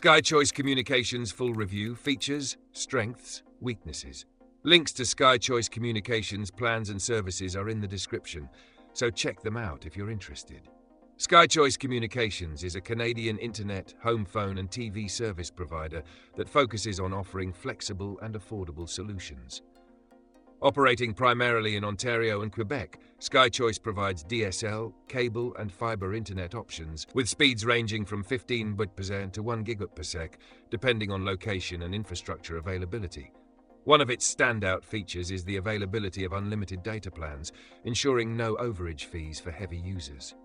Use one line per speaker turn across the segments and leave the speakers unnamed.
SkyChoice Communications full review: features, strengths, weaknesses. Links to SkyChoice Communications plans and services are in the description, so check them out if you're interested. SkyChoice Communications is a Canadian internet, home phone and TV service provider that focuses on offering flexible and affordable solutions. Operating primarily in Ontario and Quebec, SkyChoice provides DSL, cable and fibre internet options with speeds ranging from 15 Mbps to 1 Gbps, depending on location and infrastructure availability. One of its standout features is the availability of unlimited data plans, ensuring no overage fees for heavy users.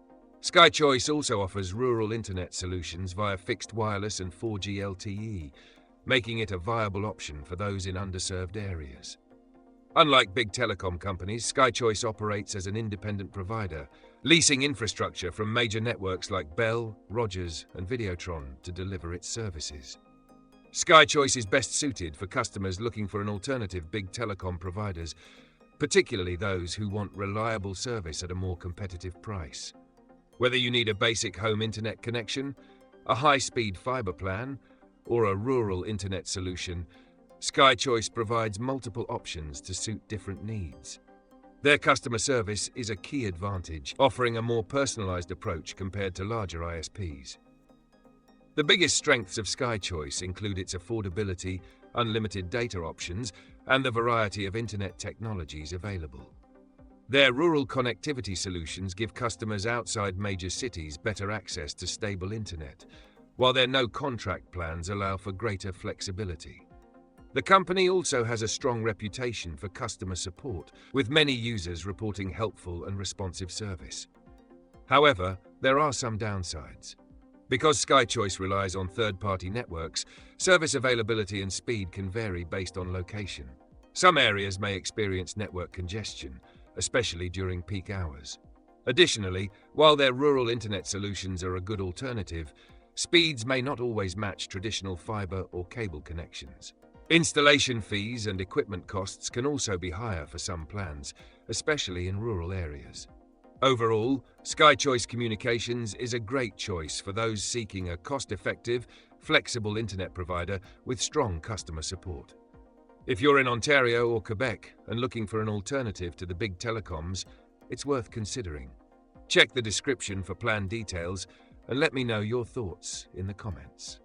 SkyChoice also offers rural internet solutions via fixed wireless and 4G LTE, making it a viable option for those in underserved areas. Unlike big telecom companies, SkyChoice operates as an independent provider, leasing infrastructure from major networks like Bell, Rogers, and Videotron to deliver its services. SkyChoice is best suited for customers looking for an alternative big telecom providers, particularly those who want reliable service at a more competitive price. Whether you need a basic home internet connection, a high-speed fiber plan, or a rural internet solution, SkyChoice provides multiple options to suit different needs. Their customer service is a key advantage, offering a more personalized approach compared to larger ISPs. The biggest strengths of SkyChoice include its affordability, unlimited data options, and the variety of internet technologies available. Their rural connectivity solutions give customers outside major cities better access to stable internet, while their no-contract plans allow for greater flexibility. The company also has a strong reputation for customer support, with many users reporting helpful and responsive service. However, there are some downsides. Because SkyChoice relies on third-party networks, service availability and speed can vary based on location. Some areas may experience network congestion, especially during peak hours. Additionally, while their rural internet solutions are a good alternative, speeds may not always match traditional fiber or cable connections. Installation fees and equipment costs can also be higher for some plans, especially in rural areas. Overall, SkyChoice Communications is a great choice for those seeking a cost-effective, flexible internet provider with strong customer support. If you're in Ontario or Quebec and looking for an alternative to the big telecoms, it's worth considering. Check the description for plan details and let me know your thoughts in the comments.